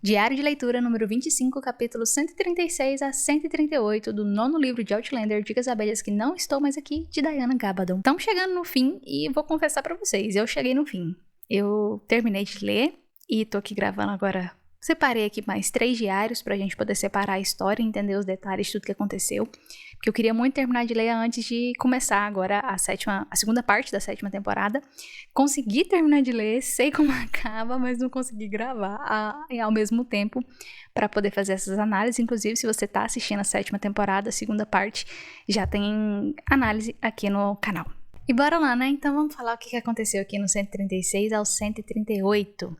Diário de leitura número 25, capítulos 136 a 138 do nono livro de Outlander, Dicas Abelhas que não estou mais aqui, de Diana Gabaldon. Estamos chegando no fim e vou confessar pra vocês, eu cheguei no fim. Eu terminei de ler e tô aqui gravando agora. Separei aqui mais 3 diários pra gente poder separar a história e entender os detalhes de tudo que aconteceu. Porque eu queria muito terminar de ler antes de começar agora a segunda parte da 7ª temporada. Consegui terminar de ler, sei como acaba, mas não consegui gravar ao mesmo tempo para poder fazer essas análises. Inclusive, se você tá assistindo a 7ª temporada, a segunda parte, já tem análise aqui no canal. E bora lá, né? Então vamos falar o que aconteceu aqui no 136 ao 138.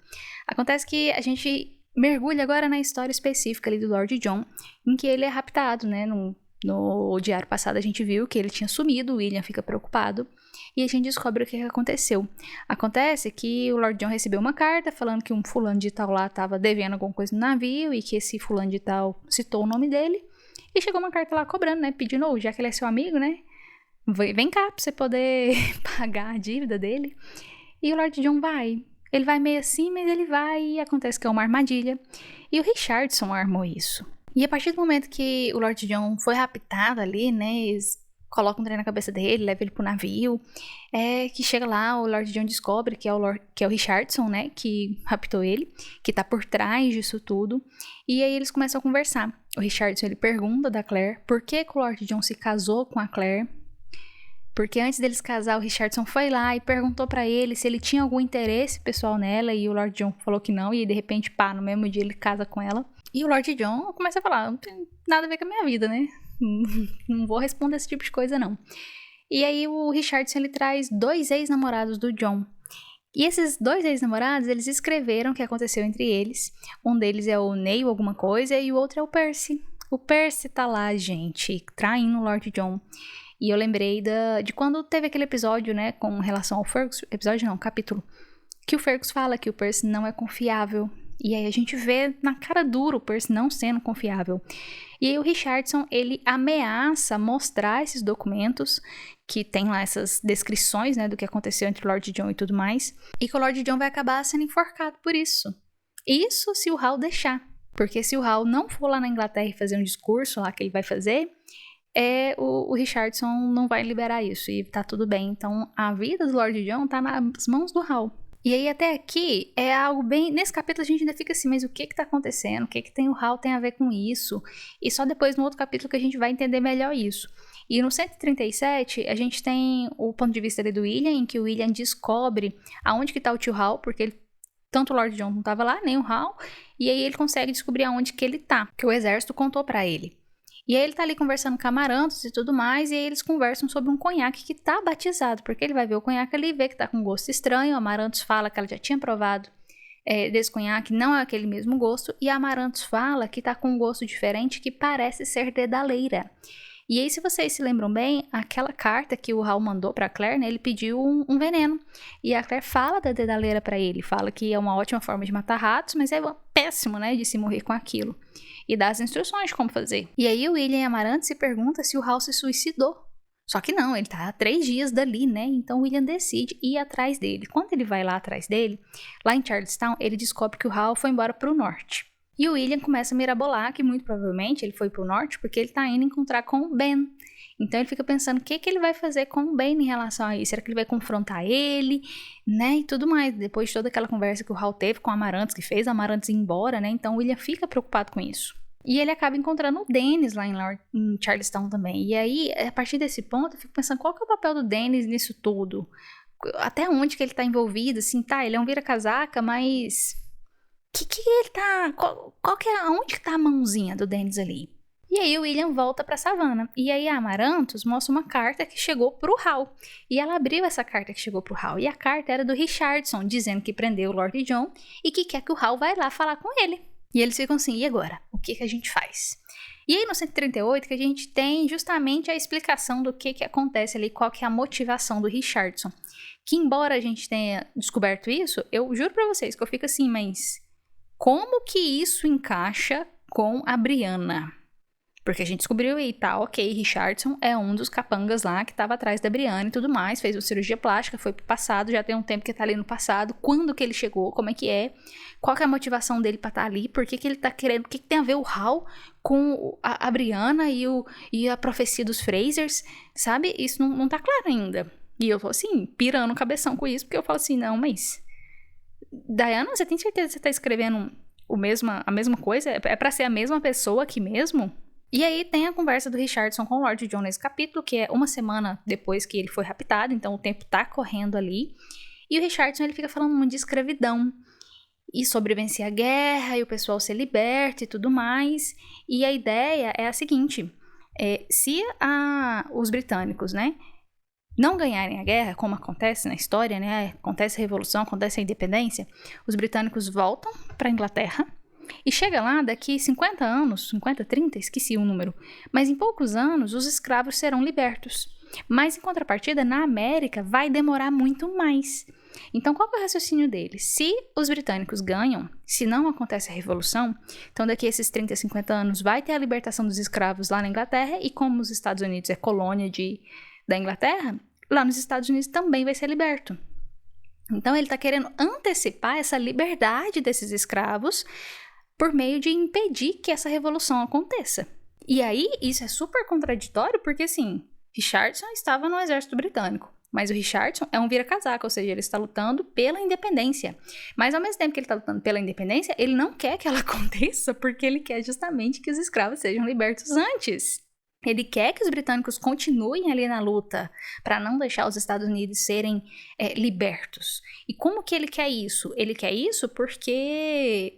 Acontece que a gente mergulha agora na história específica ali do Lord John, em que ele é raptado, né? No diário passado a gente viu que ele tinha sumido, o William fica preocupado e a gente descobre o que aconteceu. Acontece que o Lord John recebeu uma carta falando que um fulano de tal lá estava devendo alguma coisa no navio e que esse fulano de tal citou o nome dele e chegou uma carta lá cobrando, né, pedindo, já que ele é seu amigo, né, vem cá pra você poder pagar a dívida dele. E o Lord John vai. Ele vai meio assim, mas ele vai e acontece que é uma armadilha. E o Richardson armou isso. E a partir do momento que o Lord John foi raptado ali, né, eles colocam um trem na cabeça dele, levam ele pro navio, que chega lá, o Lord John descobre que é o Richardson, né, que raptou ele, que tá por trás disso tudo, e aí eles começam a conversar. O Richardson, ele pergunta da Claire por que o Lord John se casou com a Claire, porque antes deles casar, o Richardson foi lá e perguntou pra ele se ele tinha algum interesse pessoal nela, e o Lord John falou que não, e de repente, no mesmo dia ele casa com ela. E o Lord John começa a falar, não tem nada a ver com a minha vida, né? Não vou responder esse tipo de coisa, não. E aí o Richardson, ele traz 2 ex-namorados do John. E esses 2 ex-namorados, eles escreveram o que aconteceu entre eles. Um deles é o Neil alguma coisa e o outro é o Percy. O Percy tá lá, gente, traindo o Lord John. E eu lembrei de quando teve aquele episódio, né, com relação ao Fergus, capítulo, que o Fergus fala que o Percy não é confiável. E aí a gente vê na cara dura o Percy não sendo confiável. E aí o Richardson, ele ameaça mostrar esses documentos, que tem lá essas descrições, né, do que aconteceu entre o Lord John e tudo mais, e que o Lord John vai acabar sendo enforcado por isso. Isso se o Hal deixar. Porque se o Hal não for lá na Inglaterra e fazer um discurso lá que ele vai fazer, o Richardson não vai liberar isso e tá tudo bem. Então a vida do Lord John tá nas mãos do Hal. E aí até aqui é algo bem... Nesse capítulo a gente ainda fica assim, mas o que tá acontecendo? O que tem o Hal tem a ver com isso? E só depois no outro capítulo que a gente vai entender melhor isso. E no 137 a gente tem o ponto de vista ali do William, em que o William descobre aonde que tá o tio Hal, porque tanto o Lord John não tava lá, nem o Hal, e aí ele consegue descobrir aonde que ele tá, que o exército contou pra ele. E aí ele tá ali conversando com Amarantos e tudo mais, e aí eles conversam sobre um conhaque que tá batizado, porque ele vai ver o conhaque ali e vê que tá com gosto estranho. Amarantos fala que ela já tinha provado desse conhaque, não é aquele mesmo gosto, e Amarantos fala que tá com um gosto diferente que parece ser dedaleira. E aí, se vocês se lembram bem, aquela carta que o Hal mandou pra Claire, né, ele pediu um veneno, e a Claire fala da dedaleira pra ele, fala que é uma ótima forma de matar ratos, mas é péssimo, né, de se morrer com aquilo. E dá as instruções de como fazer. E aí o William Amarantos se pergunta se o Hal se suicidou. Só que não, ele tá há 3 dias dali, né? Então o William decide ir atrás dele. Quando ele vai lá atrás dele, lá em Charlestown, ele descobre que o Hal foi embora pro norte. E o William começa a mirabolar que muito provavelmente ele foi pro norte porque ele tá indo encontrar com o Ben. Então ele fica pensando o que ele vai fazer com o Ben em relação a isso. Será que ele vai confrontar ele, né, e tudo mais. Depois de toda aquela conversa que o Hal teve com o Amarantos, que fez o Amarantos ir embora, né, então o William fica preocupado com isso. E ele acaba encontrando o Dennis lá em Charlestown também. E aí, a partir desse ponto, eu fico pensando qual que é o papel do Dennis nisso tudo. Até onde que ele tá envolvido, assim, tá, ele é um vira-casaca, mas... que ele tá... Aonde que tá a mãozinha do Dennis ali? E aí o William volta pra savana. E aí a Amarantos mostra uma carta que chegou pro Hal. E ela abriu essa carta que chegou pro Hal. E a carta era do Richardson, dizendo que prendeu o Lord John e que quer que o Hal vá lá falar com ele. E eles ficam assim, e agora? O que a gente faz? E aí no 138 que a gente tem justamente a explicação do que acontece ali, qual que é a motivação do Richardson. Que embora a gente tenha descoberto isso, eu juro pra vocês que eu fico assim, mas como que isso encaixa com a Brianna? Porque a gente descobriu e tá, ok, Richardson é um dos capangas lá que tava atrás da Brianna e tudo mais, fez uma cirurgia plástica, foi pro passado, já tem um tempo que tá ali no passado, quando que ele chegou, como é que é, qual que é a motivação dele pra estar ali, por que que ele tá querendo, o que que tem a ver o Hal com a Brianna e a profecia dos Frasers, sabe? Isso não tá claro ainda. E eu tô assim, pirando o cabeção com isso, porque eu falo assim, não, mas... Diana, você tem certeza que você tá escrevendo a mesma coisa? É pra ser a mesma pessoa aqui mesmo? E aí tem a conversa do Richardson com o Lord John nesse capítulo, que é uma semana depois que ele foi raptado, então o tempo tá correndo ali. E o Richardson, ele fica falando muito de escravidão. E sobre vencer a guerra, e o pessoal ser liberto e tudo mais. E a ideia é a seguinte, se os britânicos, né, não ganharem a guerra, como acontece na história, né, acontece a revolução, acontece a independência, os britânicos voltam para a Inglaterra, e chega lá, daqui 50 anos, 50, 30, esqueci o número, mas em poucos anos os escravos serão libertos. Mas em contrapartida, na América vai demorar muito mais. Então qual é o raciocínio deles? Se os britânicos ganham, se não acontece a revolução, então daqui a esses 30, 50 anos vai ter a libertação dos escravos lá na Inglaterra, e como os Estados Unidos é colônia da Inglaterra, lá nos Estados Unidos também vai ser liberto. Então ele está querendo antecipar essa liberdade desses escravos por meio de impedir que essa revolução aconteça. E aí, isso é super contraditório, porque assim, Richardson estava no exército britânico, mas o Richardson é um vira-casaca, ou seja, ele está lutando pela independência. Mas ao mesmo tempo que ele está lutando pela independência, ele não quer que ela aconteça, porque ele quer justamente que os escravos sejam libertos antes. Ele quer que os britânicos continuem ali na luta para não deixar os Estados Unidos serem libertos. E como que ele quer isso? Ele quer isso porque...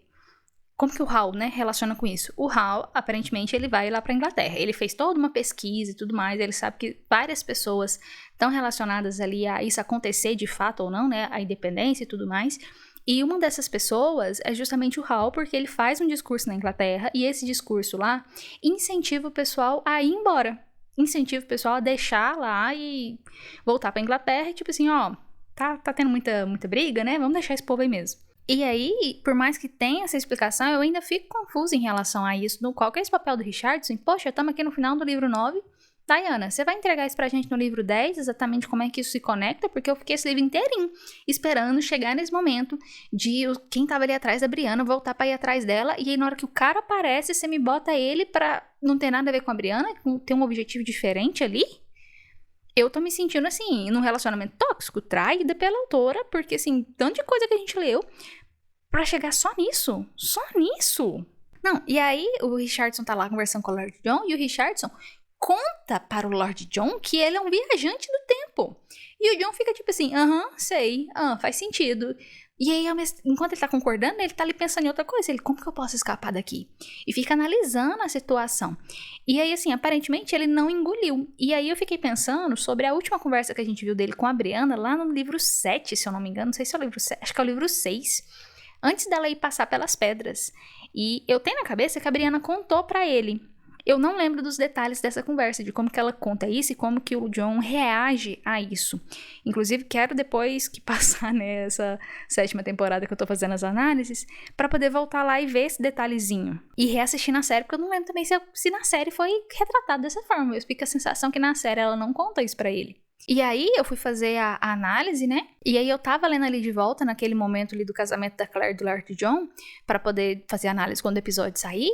Como que o Hal, né, relaciona com isso? O Hal, aparentemente, ele vai lá para a Inglaterra. Ele fez toda uma pesquisa e tudo mais. Ele sabe que várias pessoas estão relacionadas ali a isso acontecer de fato ou não, né? A independência e tudo mais. E uma dessas pessoas é justamente o Hal, porque ele faz um discurso na Inglaterra e esse discurso lá incentiva o pessoal a ir embora. Incentiva o pessoal a deixar lá e voltar para a Inglaterra e tipo assim, ó, tá tendo muita briga, né? Vamos deixar esse povo aí mesmo. E aí, por mais que tenha essa explicação, eu ainda fico confusa em relação a isso. Qual que é esse papel do Richardson? Poxa, estamos aqui no final do livro 9. Diana, você vai entregar isso pra gente no livro 10, exatamente como é que isso se conecta? Porque eu fiquei esse livro inteirinho esperando chegar nesse momento de quem tava ali atrás da Brianna voltar pra ir atrás dela. E aí, na hora que o cara aparece, você me bota ele pra não ter nada a ver com a Brianna, ter um objetivo diferente ali. Eu tô me sentindo, assim, num relacionamento tóxico, traída pela autora, porque, assim, tanto de coisa que a gente leu pra chegar só nisso. Só nisso. Não, e aí o Richardson tá lá conversando com o Lord John, e o Richardson conta para o Lord John que ele é um viajante do tempo. E o John fica tipo assim, sei, faz sentido. E aí, enquanto ele tá concordando, ele tá ali pensando em outra coisa. Ele, como que eu posso escapar daqui? E fica analisando a situação. E aí, assim, aparentemente ele não engoliu. E aí eu fiquei pensando sobre a última conversa que a gente viu dele com a Brianna, lá no livro 7, se eu não me engano. Não sei se é o livro 7, acho que é o livro 6. Antes dela ir passar pelas pedras. E eu tenho na cabeça que a Brianna contou pra ele. Eu não lembro dos detalhes dessa conversa, de como que ela conta isso e como que o John reage a isso. Inclusive, quero depois que passar nessa 7ª temporada que eu tô fazendo as análises, pra poder voltar lá e ver esse detalhezinho. E reassistir na série, porque eu não lembro também se na série foi retratado dessa forma. Eu fico a sensação que na série ela não conta isso pra ele. E aí eu fui fazer a análise, né? E aí eu tava lendo ali de volta, naquele momento ali do casamento da Claire e do Lord John, pra poder fazer a análise quando o episódio sair.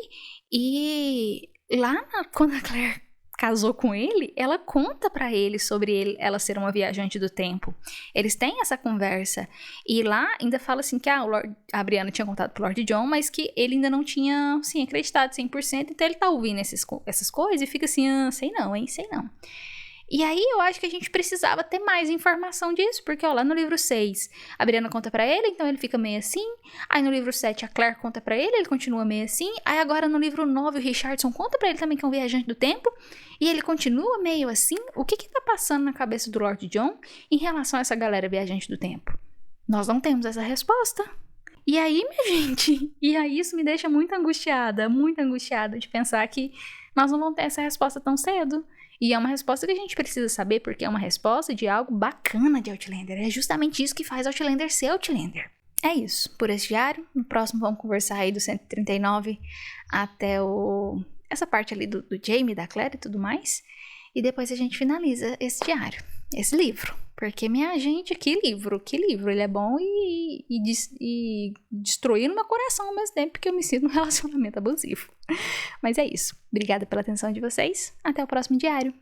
E lá, quando a Claire casou com ele, ela conta pra ele sobre ela ser uma viajante do tempo. Eles têm essa conversa. E lá ainda fala assim que a Brianna tinha contado pro Lord John, mas que ele ainda não tinha, assim, acreditado 100%. Então ele tá ouvindo essas coisas e fica assim, sei não, hein, sei não. E aí eu acho que a gente precisava ter mais informação disso, porque ó, lá no livro 6 a Brianna conta pra ele, então ele fica meio assim. Aí no livro 7 a Claire conta pra ele continua meio assim. Aí agora no livro 9 o Richardson conta pra ele também que é um viajante do tempo, e ele continua meio assim. O que tá passando na cabeça do Lord John em relação a essa galera viajante do tempo? Nós não temos essa resposta. E aí, minha gente, isso me deixa muito angustiada de pensar que nós não vamos ter essa resposta tão cedo. E é uma resposta que a gente precisa saber, porque é uma resposta de algo bacana de Outlander. É justamente isso que faz Outlander ser Outlander. É isso, por esse diário. No próximo vamos conversar aí do 139 até o essa parte ali do Jamie, da Claire e tudo mais. E depois a gente finaliza esse diário, esse livro. Porque, minha gente, que livro. Ele é bom e destruindo meu coração ao mesmo tempo, porque eu me sinto num relacionamento abusivo. Mas é isso. Obrigada pela atenção de vocês. Até o próximo diário.